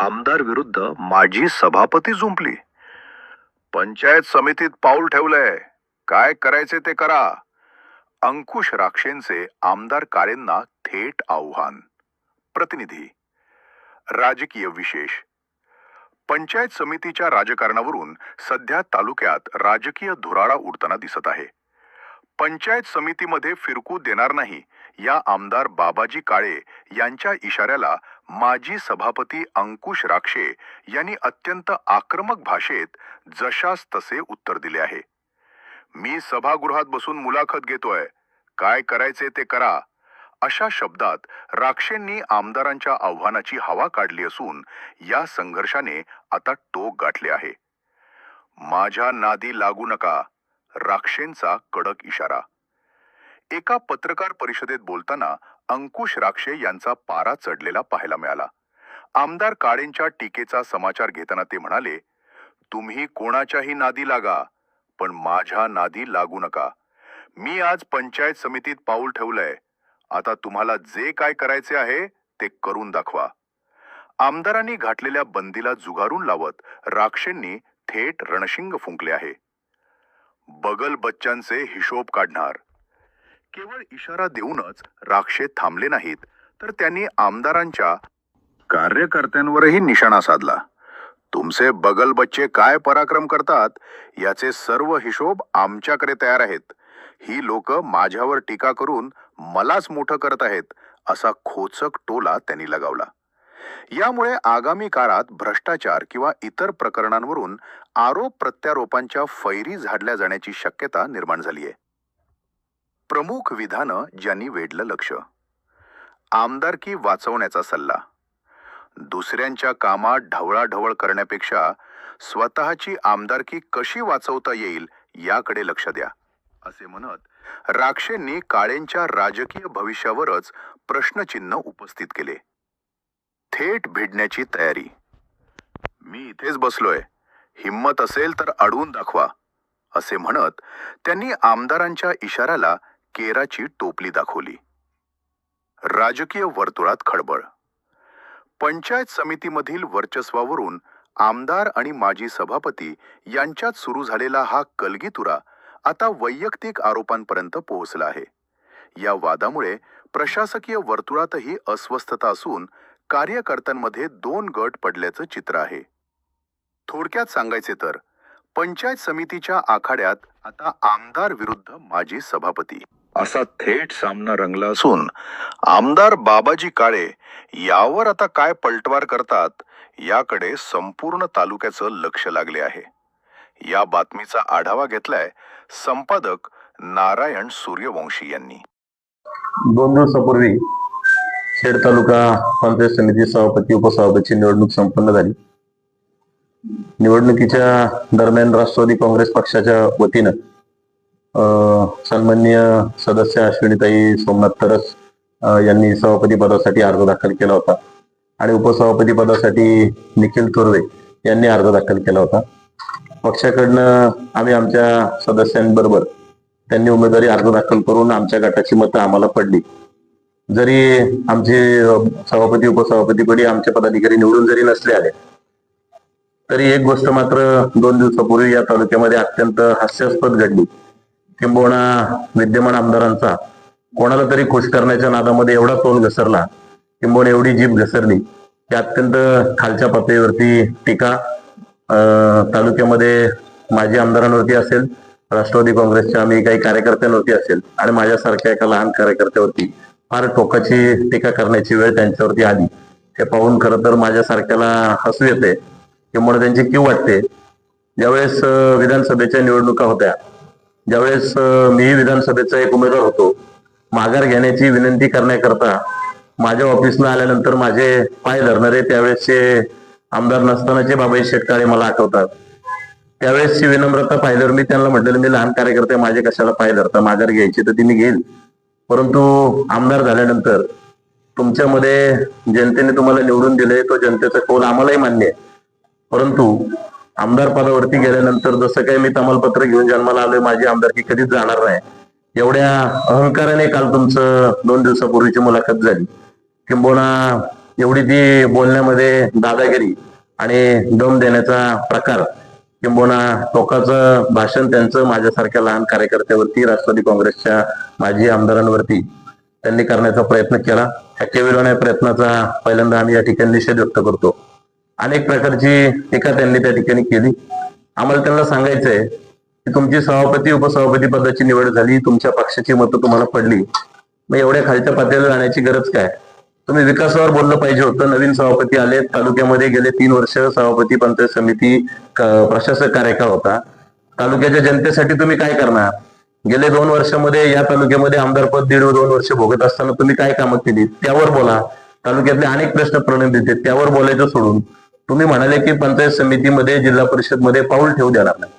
आमदार विरुद्ध माजी सभापती जुंपली. पंचायत समितीत पाऊल ठेवलंय. काय करायचे ते करा. अंकुश राक्षेंचे आमदार काळेंना थेट आव्हान. प्रतिनिधी. राजकीय विशेष. पंचायत समितीच्या राजकारणावरून सध्या तालुक्यात राजकीय धुराळा उडताना दिसत आहे. पंचायत समितीमध्ये फिरकू देणार नाही या आमदार बाबाजी काळे यांच्या इशाऱ्याला माजी सभापती अंकुश राक्षे यांनी अत्यंत आक्रमक भाषेत जशास तसे उत्तर दिले आहे. मी सभागृहात बसून मुलाखत घेतोय. काय करायचे ते करा. अशा शब्दात राक्षेंनी आमदारांच्या आव्हानाची हवा काढली असून या संघर्षाने आता टोक गाठले आहे. माझ्या नादी लागू नका. राक्षेंचा कडक इशारा. एका पत्रकार परिषदेत बोलताना अंकुश राक्षे यांचा पारा चढलेला पाहायला मिळाला. आमदार काळेंच्या टीकेचा समाचार घेताना ते म्हणाले, तुम्ही कोणाच्याही नादी लागा, पण माझ्या नादी लागू नका. मी आज पंचायत समितीत पाऊल ठेवलंय. आता तुम्हाला जे काय करायचे आहे ते करून दाखवा. आमदारांनी घातलेल्या बंदीला जुगारून लावत राक्षेंनी थेट रणशिंग फुंकले आहे. बगल बच्चांचे हिशोब काढणार. केवळ इशारा देऊनच राक्षे थांबले नाहीत, तर त्यांनी आमदारांच्या कार्यकर्त्यांवरही निशाणा साधला. तुमचे बगल बच्चे काय पराक्रम करतात याचे सर्व हिशोब आमच्याकडे तयार आहेत. ही लोक माझ्यावर टीका करून मलाच मोठं करत आहेत, असा खोचक टोला त्यांनी लगावला. यामुळे आगामी काळात भ्रष्टाचार किंवा इतर प्रकरणांवरून आरोप प्रत्यारोपांच्या फैरी झाडल्या जाण्याची शक्यता निर्माण झाली आहे. प्रमुख विधानं ज्यांनी वेधलं लक्ष. आमदारकी वाचवण्याचा सल्ला. दुसऱ्यांच्या कामात ढवळाढवळ करण्यापेक्षा स्वतःची आमदारकी कशी वाचवता येईल याकडे लक्ष द्या, असे म्हणत राक्षेंनी काळेंच्या राजकीय भविष्यावरच प्रश्नचिन्ह उपस्थित केले. थेट भिडण्याची तयारी. मी इथेच बसलोय. हिम्मत असेल तर अडवून दाखवा, असे म्हणत त्यांनी आमदारांच्या इशाऱ्याला केराची टोपली दाखवली. राजकीय वर्तुळात खळबळ. पंचायत समितीमधील वर्चस्वावरून आमदार आणि माजी सभापती यांच्यात सुरू झालेला हा कलगीतुरा आता वैयक्तिक आरोपांपर्यंत पोहोचला आहे. या वादामुळे प्रशासकीय वर्तुळातही अस्वस्थता असून कार्यकर्त्यांमध्ये दोन गट पडल्याचं चित्र आहे. थोडक्यात सांगायचे तर पंचायत समितीच्या आखाड्यात आता आमदार विरुद्ध माजी सभापती असा थेट सामना रंगला असून आमदार बाबाजी काळे यावर आता काय पलटवार करतात याकडे संपूर्ण तालुक्याचं लक्ष लागले आहे. या बातमीचा आढावा घेतलाय संपादक नारायण सूर्यवंशी यांनी. 2 दिवसापूर्वी खेड तालुका पंचायत समिती सभापती उपसभापतीची निवडणूक संपन्न झाली. निवडणुकीच्या दरम्यान राष्ट्रवादी काँग्रेस पक्षाच्या वतीनं सन्माननीय सदस्य अश्विनीताई सोमनाथ तरस यांनी सभापती पदासाठी अर्ज दाखल केला होता आणि उपसभापती पदासाठी निखिल थोरवे यांनी अर्ज दाखल केला होता. पक्षाकडनं आम्ही आमच्या सदस्यांबरोबर त्यांनी उमेदवारी अर्ज दाखल करून आमच्या गटाची मतं आम्हाला पडली. जरी आमचे सभापती उपसभापतीपदी आमचे पदाधिकारी निवडून जरी नसले आले, तरी एक गोष्ट मात्र 2 दिवसापूर्वी या तालुक्यामध्ये अत्यंत हास्यास्पद घडली. किंबहुना विद्यमान आमदारांचा कोणाला तरी खुश करण्याच्या नादामध्ये एवढा तोल घसरला, किंबहुना एवढी जीभ घसरली की अत्यंत खालच्या पातळीवरती टीका तालुक्यामध्ये माजी आमदारांवरती असेल, राष्ट्रवादी काँग्रेसच्या आम्ही काही कार्यकर्त्यांवरती असेल आणि माझ्यासारख्या एका लहान कार्यकर्त्यावरती फार टोकाची टीका करण्याची वेळ त्यांच्यावरती आली. हे पाहून खरं तर माझ्यासारख्याला हसू येते, किंवा त्यांची कीव वाटते. ज्यावेळेस विधानसभेच्या निवडणुका होत्या, ज्यावेळेस मी विधानसभेचा एक उमेदवार होतो, माघार घेण्याची विनंती करण्याकरता माझ्या ऑफिसला आल्यानंतर माझे पाय धरणारे त्यावेळेसचे आमदार नसतानाचे बाबाई शेटकाळे मला आठवतात. त्यावेळेसची विनम्रता पाहिल्यावर मी त्यांना म्हटलेलं, मी लहान कार्यकर्ते माझे कशाला पाय धरता, माघार घ्यायची तर ती मी घेईल, परंतु आमदार झाल्यानंतर तुमच्यामध्ये जनतेने तुम्हाला निवडून दिले, तो जनतेचा कौल आम्हालाही मान्य आहे, परंतु आमदार पदावरती गेल्यानंतर जसं काही मी तमालपत्र घेऊन जन्माला आलोय, माझी आमदारकी कधीच जाणार नाही, एवढ्या अहंकाराने काल तुमचं 2 दिवसापूर्वीची मुलाखत झाली. किंबहुना एवढी ती बोलण्यामध्ये दादागिरी आणि दम देण्याचा प्रकार किंबहुना टोकाचं भाषण त्यांचं माझ्यासारख्या लहान कार्यकर्त्यावरती, राष्ट्रवादी काँग्रेसच्या माजी आमदारांवरती त्यांनी करण्याचा प्रयत्न केला. त्या केविलवाण्या प्रयत्नाचा पहिल्यांदा आम्ही या ठिकाणी निषेध व्यक्त करतो. अनेक प्रकारची टीका त्यांनी त्या ठिकाणी केली. आम्हाला त्यांना सांगायचंय की तुमची सभापती उपसभापती पदाची निवड झाली, तुमच्या पक्षाची मतं तुम्हाला पडली, मग एवढ्या खालच्या पातळीवर जाण्याची गरज काय? तुम्ही विकासावर बोललं पाहिजे होतं. नवीन सभापती आले, तालुक्यामध्ये गेले 3 वर्ष सभापती, पंचायत समिती, प्रशासक कार्यकाळ होता. तालुक्याच्या जनतेसाठी तुम्ही काय करणार? गेले 2 वर्षामध्ये या तालुक्यामध्ये आमदारपद 1.5-2 वर्ष भोगत असताना तुम्ही काय कामं केली त्यावर बोला. तालुक्यातले अनेक प्रश्न प्रलंबित आहेत, त्यावर बोलायचं सोडून तुम्ही म्हणाले की पंचायत समितीमध्ये, जिल्हा परिषदमध्ये पाऊल ठेवू देणार नाही.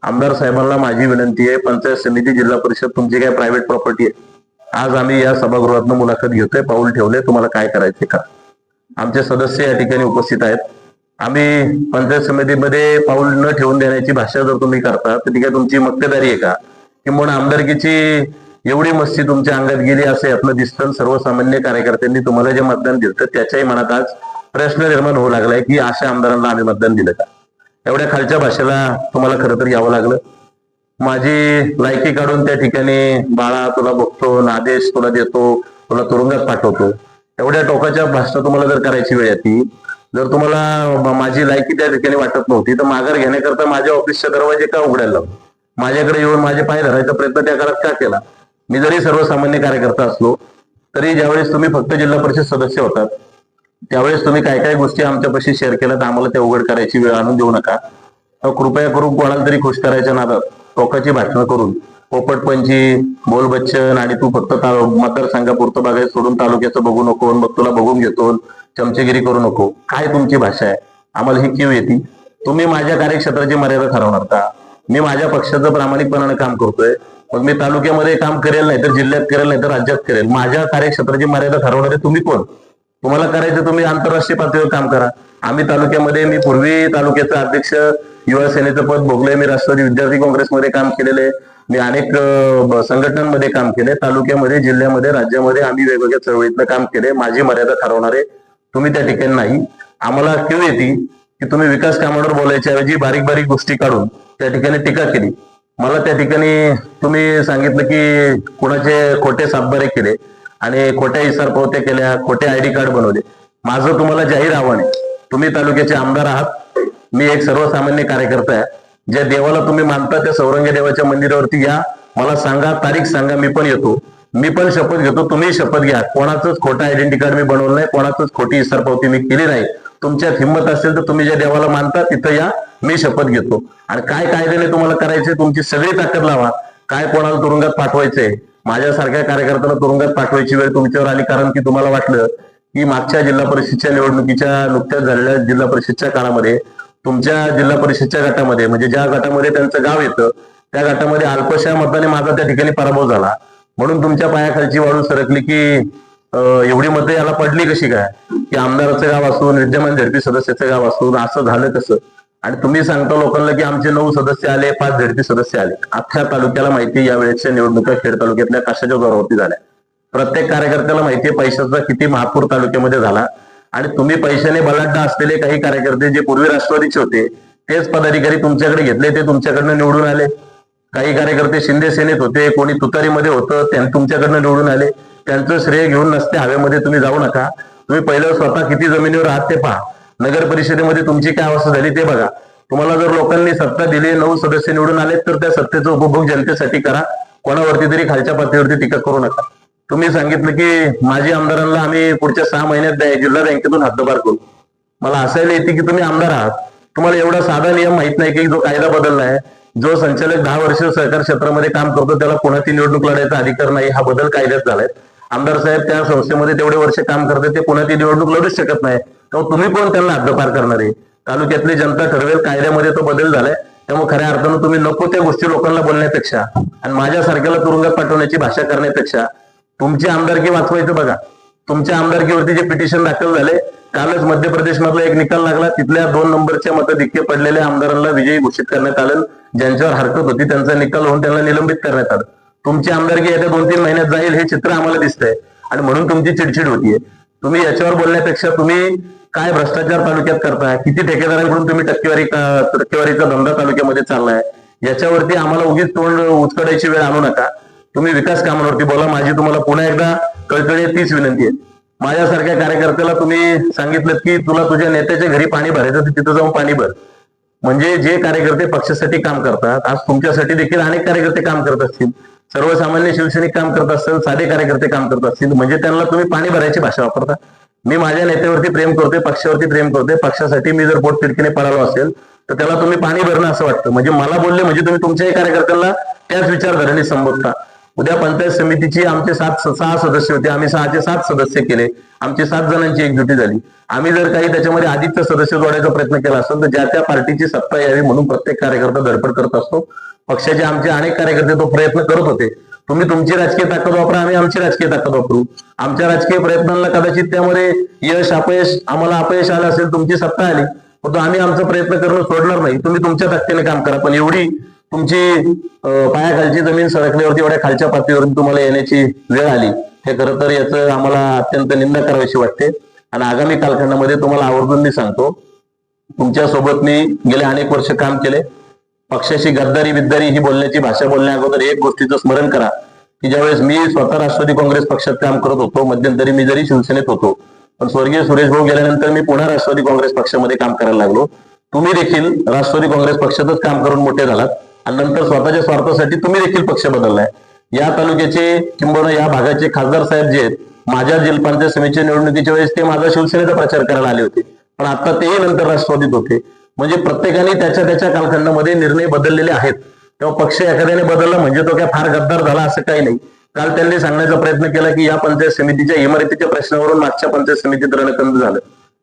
आमदार साहेबांना माझी विनंती आहे, पंचायत समिती, जिल्हा परिषद तुमची काय प्रायव्हेट प्रॉपर्टी आहे? आज आम्ही या सभागृहातून मुलाखत घेतोय, पाऊल ठेवले, तुम्हाला काय करायचे का? आमचे सदस्य या ठिकाणी उपस्थित आहेत. आम्ही पंचायत समितीमध्ये पाऊल न ठेवून देण्याची भाषा जर तुम्ही करता तर ती काय तुमची मक्तेदारी आहे का? किंवा आमदारकीची एवढी मस्ती तुमच्या अंगात गेली असं यातनं दिसतं. सर्वसामान्य कार्यकर्त्यांनी तुम्हाला जे मतदान दिलं त्याच्याही मनात आज प्रश्न निर्माण होऊ लागलाय की अशा आमदारांना आम्ही मतदान दिलं का? एवढ्या खालच्या भाषेला तुम्हाला खरं तर यावं लागलं. माझी लायकी काढून त्या ठिकाणी बाळा तुला बघतो, आदेश तुला देतो, तुला तुरुंगात पाठवतो, एवढ्या टोकाच्या भाषा तुम्हाला जर करायची वेळ येते, जर तुम्हाला माझी लायकी त्या ठिकाणी वाटत नव्हती तर माघार घेण्याकरता माझ्या ऑफिसचे दरवाजे का उघडायला लावले? माझ्याकडे येऊन माझे पाय धरायचा प्रयत्न त्या काळात का केला? मी जरी सर्वसामान्य कार्यकर्ता असलो तरी ज्यावेळेस तुम्ही फक्त जिल्हा परिषद सदस्य होतात त्यावेळेस तुम्ही काय काय गोष्टी आमच्यापाशी शेअर केल्या तर आम्हाला त्या उघड करायची वेळ आणून देऊ नका. कृपया करून कोणाला तरी खुश करायच्या नादात टोकाची भाषणं करून पोपटपंची, बोलबच्चन आणि तू फक्त मतदारसंघापुरतं बघायचं सोडून तालुक्याचं बघू नको, मग तुला बघून घेतो, चमचेगिरी करू नको. काय तुमची भाषा आहे? आम्हाला ही कीव येते. तुम्ही माझ्या कार्यक्षेत्राची मर्यादा ठरवणार का? मी माझ्या पक्षाचं प्रामाणिकपणाने काम करतोय, मग मी तालुक्यामध्ये काम करेल नाही तर जिल्ह्यात करेल नाही तर राज्यात करेल. माझ्या कार्यक्षेत्राची मर्यादा ठरवणारे तुम्ही कोण? तुम्हाला करायचं तुम्ही आंतरराष्ट्रीय पातळीवर काम करा. आम्ही तालुक्यामध्ये, मी पूर्वी तालुक्याचा अध्यक्ष युवा सेनेचं पद भोगलंय, मी राष्ट्रवादी विद्यार्थी काँग्रेसमध्ये काम केलेले, मी अनेक संघटनांमध्ये काम केले, तालुक्यामध्ये, जिल्ह्यामध्ये, राज्यामध्ये आम्ही वेगवेगळ्या चळवळीतलं काम केले. माझी मर्यादा ठरवणारे तुम्ही त्या ठिकाणी नाही. आम्हाला क्यू येते की तुम्ही विकास कामांवर बोलायच्या ऐवजी बारीक बारीक गोष्टी काढून त्या ठिकाणी टीका केली. मला त्या ठिकाणी तुम्ही सांगितलं की कोणाचे खोटे सातबारे केले आणि खोट्या इसार पावत्या केल्या, खोटे आयडी कार्ड बनवले. माझं तुम्हाला जाहीर आव्हान आहे, तुम्ही तालुक्याचे आमदार आहात, मी एक सर्वसामान्य कार्यकर्ता आहे. ज्या देवाला तुम्ही मानता त्या सौरंगी देवाच्या मंदिरावरती या, मला सांगा, तारीख सांगा, मी पण येतो. मी पण शपथ घेतो, तुम्ही शपथ घ्या. कोणाचंच खोटं आयडेंटिटी कार्ड मी बनवलं नाही, कोणाचंच खोटी इसार पावती मी केली नाही. तुमच्यात हिंमत असेल तर तुम्ही ज्या देवाला मानता तिथं या, मी शपथ घेतो. आणि काय कायद्याने तुम्हाला करायचे तुमची सगळी ताकद लावा. काय कोणाला तुरुंगात पाठवायचंय, माझ्यासारख्या कार्यकर्त्याला तुरुंगात पाठवायची वेळ तुमच्यावर आली कारण की तुम्हाला वाटलं की मागच्या जिल्हा परिषदच्या निवडणुकीच्या नुकत्याच झालेल्या जिल्हा परिषदच्या काळामध्ये तुमच्या जिल्हा परिषदच्या गटामध्ये, म्हणजे ज्या गटामध्ये त्यांचं गाव येतं त्या गटामध्ये अल्पशा मताने माझा त्या ठिकाणी पराभव झाला, म्हणून तुमच्या पायाखालची वाळू सरकली की एवढी मतं याला पडली कशी काय, की आमदाराचं गाव असून, विद्यमान झडपी सदस्याचं गाव असून असं झालं कसं? आणि तुम्ही सांगता लोकांना की आमचे 9 सदस्य आले, 5 झडपी सदस्य आले. अख्ख्या तालुक्याला माहिती या वेळेच्या निवडणुका खेड तालुक्यातल्या कशाच्या जोरावरती झाल्या. प्रत्येक कार्यकर्त्याला माहितीये पैशाचा किती महापूर तालुक्यामध्ये झाला. आणि तुम्ही पैशाने बलाढ्य असलेले काही कार्यकर्ते जे पूर्वी राष्ट्रवादीचे होते तेच पदाधिकारी तुमच्याकडे घेतले, ते तुमच्याकडनं निवडून आले. काही कार्यकर्ते शिंदे सेनेत होते, कोणी तुतारीमध्ये होतं, त्यांनी तुमच्याकडनं निवडून आले. त्यांचं श्रेय घेऊन नसते हवेमध्ये तुम्ही जाऊ नका. तुम्ही पहिलं स्वतः किती जमिनीवर आहात ते पहा. नगर परिषदेमध्ये तुमची काय अवस्था झाली ते बघा. तुम्हाला जर लोकांनी सत्ता दिली, 9 सदस्य निवडून आले तर त्या सत्तेचा उपभोग जनतेसाठी करा. कोणावरती तरी खालच्या पातळीवरती टीका करू नका. तुम्ही सांगितलं की माजी आमदारांना आम्ही पुढच्या 6 महिन्यात जिल्हा बँकेतून हद्दपार करू. मला असायला येते की तुम्ही आमदार आहात, तुम्हाला एवढा साधा नियम माहित नाही की जो कायदा बदललाय, जो संचालक 10 वर्ष सहकार क्षेत्रामध्ये काम करतो त्याला पुण्यातील निवडणूक लढायचा अधिकार नाही, हा बदल कायद्यात झालाय. आमदार साहेब त्या संस्थेमध्ये तेवढे वर्ष काम करते, ते पुण्यातील निवडणूक लढूच शकत नाही. तेव्हा तुम्ही कोण त्यांना हद्दपार करणार आहे? तालुक्यातली जनता ठरवेल, कायद्यामध्ये तो बदल झालाय. त्यामुळे खऱ्या अर्थानं तुम्ही नको त्या गोष्टी लोकांना बोलण्यापेक्षा आणि माझ्यासारख्याला तुरुंगात पाठवण्याची भाषा करण्यापेक्षा तुमची आमदारकी वाचवायचं बघा. तुमच्या आमदारकीवरती जे पिटिशन दाखल झाले, कालच मध्य प्रदेश मधला एक निकाल लागला, तिथल्या 2 नंबरच्या मतधिक्य पडलेल्या आमदारांना विजयी घोषित करण्यात आलं. ज्यांच्यावर हरकत होती त्यांचा निकाल होऊन त्यांना निलंबित करण्यात आलं. तुमची आमदारकी येत्या 2-3 महिन्यात जाईल हे चित्र आम्हाला दिसतंय आणि म्हणून तुमची चिडचिड होतीये. तुम्ही याच्यावर बोलण्यापेक्षा तुम्ही काय भ्रष्टाचार तालुक्यात करताय, किती ठेकेदारांकडून तुम्ही टक्केवारीचा धंदा तालुक्यामध्ये चाललाय, याच्यावरती आम्हाला उगीच तोंड उचकडायची वेळ आणू नका. तुम्ही विकास कामांवरती बोला. माझी तुम्हाला पुन्हा एकदा कळकळी तीच विनंती आहे. माझ्यासारख्या कार्यकर्त्याला तुम्ही सांगितलं की तुला तुझ्या नेत्याच्या घरी पाणी भरायचं, तर तिथं जाऊन पाणी भर. म्हणजे जे कार्यकर्ते पक्षासाठी काम करतात, आज तुमच्यासाठी देखील अनेक कार्यकर्ते काम करत असतील, सर्वसामान्य शिवसैनिक काम करत असतील, साधे कार्यकर्ते काम करत असतील, म्हणजे त्यांना तुम्ही पाणी भरायची भाषा वापरता. मी माझ्या नेत्यावरती प्रेम करतोय, पक्षावरती प्रेम करतोय. पक्षासाठी मी जर पोट तिडकीने पळालो असेल तर त्याला तुम्ही पाणी भरणं असं वाटतं. म्हणजे मला बोलले म्हणजे तुम्ही तुमच्याही कार्यकर्त्यांना त्याच विचारधारेने संबोधता. उद्या पंचायत समितीची आमचे 6 सदस्य होते, आम्ही 6चे 7 सदस्य केले, आमची 7 जणांची एकजुटी झाली. आम्ही जर काही त्याच्यामध्ये अधिकचं सदस्य जोडायचा प्रयत्न केला असेल तर ज्या त्या पार्टीची सत्ता यावी म्हणून प्रत्येक कार्यकर्ता धडपड करत असतो. पक्षाचे आमचे अनेक कार्यकर्ते तो प्रयत्न करत होते. तुम्ही तुमची राजकीय ताकद वापरा, आम्ही आमची राजकीय ताकद वापरू. आमच्या राजकीय प्रयत्नांना कदाचित त्यामध्ये यश अपयश, आम्हाला अपयश आलं असेल, तुमची सत्ता आली, परंतु आम्ही आमचा प्रयत्न करणं सोडणार नाही. तुम्ही तुमच्या ताकदीने काम करा, पण एवढी तुमची पायाखालची जमीन सरकल्यावरती एवढ्या खालच्या पातळीवरती तुम्हाला येण्याची वेळ आली, हे खरं तर याचं आम्हाला अत्यंत निंदा करावीशी वाटते. आणि आगामी कालखंडामध्ये तुम्हाला आवर्जून मी सांगतो, तुमच्या सोबत मी गेले अनेक वर्ष काम केले. पक्षाशी गद्दारी बिद्दारी ही बोलण्याची भाषा बोलण्या अगोदर एक गोष्टीचं स्मरण करा की ज्यावेळेस मी स्वतः राष्ट्रवादी काँग्रेस पक्षात काम करत होतो, मध्यंतरी मी जरी शिवसेनेत होतो, पण स्वर्गीय सुरेश भाऊ गेल्यानंतर मी पुन्हा राष्ट्रवादी काँग्रेस पक्षामध्ये काम करायला लागलो. तुम्ही देखील राष्ट्रवादी काँग्रेस पक्षातच काम करून मोठे झालात आणि नंतर स्वतःच्या स्वार्थासाठी तुम्ही देखील पक्ष बदललाय. या तालुक्याचे किंबहुना या भागाचे खासदार साहेब जे आहेत, माझ्या जिल्हा पंचायत समितीच्या निवडणुकीच्या वेळेस ते माझा शिवसेनेचा प्रचार करायला आले होते, पण आता तेही नंतर राष्ट्रवादीत होते. म्हणजे प्रत्येकाने त्याच्या त्याच्या कालखंडामध्ये निर्णय बदललेले आहेत. तेव्हा पक्ष एखाद्याने बदलला म्हणजे तो काय फार गद्दार झाला असं काही नाही. काल त्यांनी सांगण्याचा प्रयत्न केला की या पंचायत समितीच्या इमारतीच्या प्रश्नावरून मागच्या पंचायत समितीत रणकंद झालं.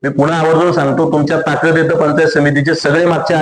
मी पुन्हा आवर्जून सांगतो, तुमच्या ताकद येतं पंचायत समितीचे सगळे मागच्या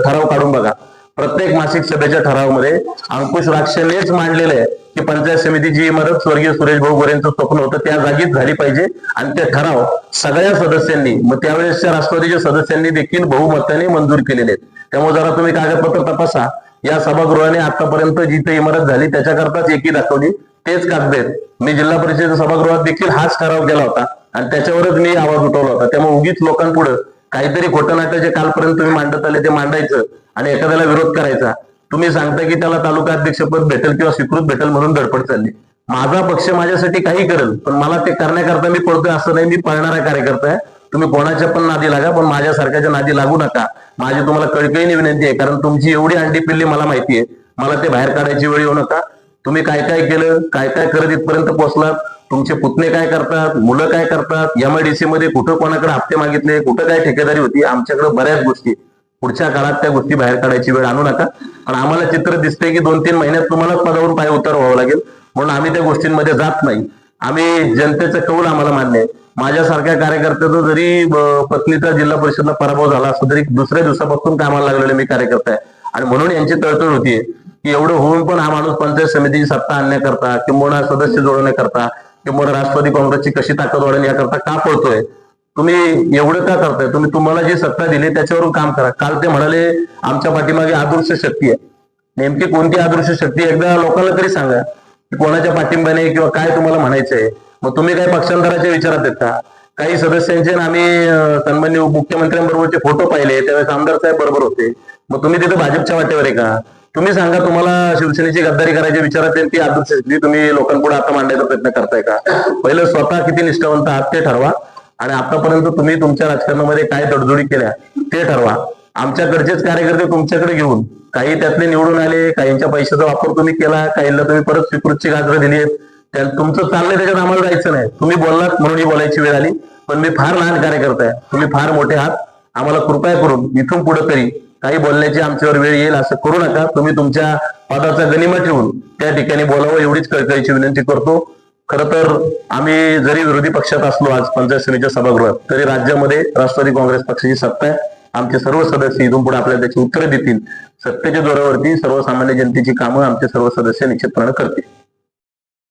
ठराव काढून बघा. प्रत्येक मासिक सभेच्या ठरावामध्ये अंकुश राक्षेनेच मांडलेलं आहे की पंचायत समितीची इमारत स्वर्गीय सुरेश भाऊ गोरेंचं स्वप्न होतं, त्या जागीच झाली पाहिजे. आणि ते ठराव सगळ्या सदस्यांनी, मग त्यावेळेसच्या राष्ट्रवादीच्या सदस्यांनी देखील बहुमताने मंजूर केलेले आहेत. त्यामुळे जरा तुम्ही कागदपत्र तपासा. या सभागृहाने आतापर्यंत जिथे इमारत झाली त्याच्याकरताच एकी दाखवली, तेच कागद आहेत. मी जिल्हा परिषद सभागृहात देखील हाच ठराव केला होता आणि त्याच्यावरच मी आवाज उठवला होता. त्यामुळे उगीच लोकांपुढे काहीतरी खोटं नाटक जे कालपर्यंत तुम्ही मांडत आले ते मांडायचं आणि एखाद्याला विरोध करायचा. तुम्ही सांगता की त्याला तालुका अध्यक्षपद भेटेल किंवा स्वीकृत भेटेल म्हणून धडपड चालली. माझा पक्ष माझ्यासाठी काही करेल, पण मला ते करण्याकरता मी पळतोय असं नाही. मी पळणारा कार्यकर्ता आहे. तुम्ही कोणाच्या पण नादी लागा, पण माझ्यासारख्याच्या नादी लागू नका. माझी तुम्हाला कळकळीने विनंती आहे, कारण तुमची एवढी अंडी पिल्ली मला माहिती आहे. मला ते बाहेर काढायची वेळ येऊ नका. तुम्ही काय काय केलं, काय काय करत इथपर्यंत पोहोचलात, तुमचे पुतणे काय करतात, मुलं काय करतात, एमआयडीसी मध्ये कुठं कोणाकडे हप्ते मागितले, कुठं काय ठेकेदारी होती, आमच्याकडे बऱ्याच गोष्टी. पुढच्या काळात त्या गोष्टी बाहेर काढायची वेळ आणू नका. आणि आम्हाला चित्र दिसतंय की 2-3 महिन्यात तुम्हालाच पदावरून पाय उतार व्हावं लागेल, म्हणून आम्ही त्या गोष्टींमध्ये जात नाही. आम्ही जनतेचं कौल आम्हाला मान्य आहे. माझ्यासारख्या कार्यकर्त्याचा जरी पत्नीचा जिल्हा परिषदला पराभव झाला असतो तरी दुसऱ्या दिवसापासून कामाला लागलेले मी कार्यकर्ता आहे. आणि म्हणून यांची तळतळ होतीये की एवढं होऊन पण हा माणूस पंचायत समितीची सत्ता आणण्याकरता किंवा सदस्य जोडण्याकरता किंवा राष्ट्रवादी काँग्रेसची कशी ताकद वाढेल याकरता का पळतोय. तुम्ही एवढं का करताय? तुम्हाला जी सत्ता दिली त्याच्यावरून काम करा. काल ते म्हणाले आमच्या पाठीमागे आदर्श शक्ती आहे. नेमकी कोणती आदर्श शक्ती एकदा लोकांना तरी सांगा की कोणाच्या पाठिंब्याने किंवा काय तुम्हाला म्हणायचंय. मग तुम्ही काय पक्षांतराच्या विचारात आहेत का? काही सदस्यांचे आम्ही सन्माननीय मुख्यमंत्र्यांबरोबरचे फोटो पाहिले, त्यावेळेस आमदार साहेब बरोबर होते. मग तुम्ही तिथे भाजपच्या वाटेवर आहे का? तुम्ही सांगा, तुम्हाला शिवसेनेची गद्दारी करायच्या विचारात ती आदर्श शक्ती तुम्ही लोकांपुढे आता मांडायचा प्रयत्न करताय का? पहिलं स्वतः किती निष्ठावंत आहात ते ठरवा. आणि आतापर्यंत तुम्ही तुमच्या राजकारणामध्ये काय तडजोडी केल्या ते ठरवा. आमच्याकडचेच कार्यकर्ते तुमच्याकडे घेऊन काही त्यातले निवडून आले, काहींच्या पैशाचा वापर तुम्ही केला, काहींना तुम्ही परत स्वीकृतची गाजरं दिली आहेत. तुमचं चाललंय त्याच्यात आम्हाला जायचं नाही. तुम्ही बोललात म्हणून ही बोलायची वेळ आली, पण मी फार लहान कार्यकर्ता आहे, तुम्ही फार मोठे आहात. आम्हाला कृपया करून इथून पुढे तरी काही बोलण्याची आमच्यावर वेळ येईल असं करू नका. तुम्ही तुमच्या पदाचा गनिमा ठेवून त्या ठिकाणी बोलावं एवढीच कळकळीची विनंती करतो. खरं तर आम्ही जरी विरोधी पक्षात असलो आज पंचायत समितीच्या सभागृहात, तरी राज्यामध्ये राष्ट्रवादी काँग्रेस पक्षाची सत्ता आहे. आमचे सर्व सदस्य इथून पुढे आपल्याला त्याची उत्तरं देतील. सत्तेच्या जोरावरती सर्वसामान्य जनतेची कामं आमचे सर्व सदस्य निश्चितपणे करतील.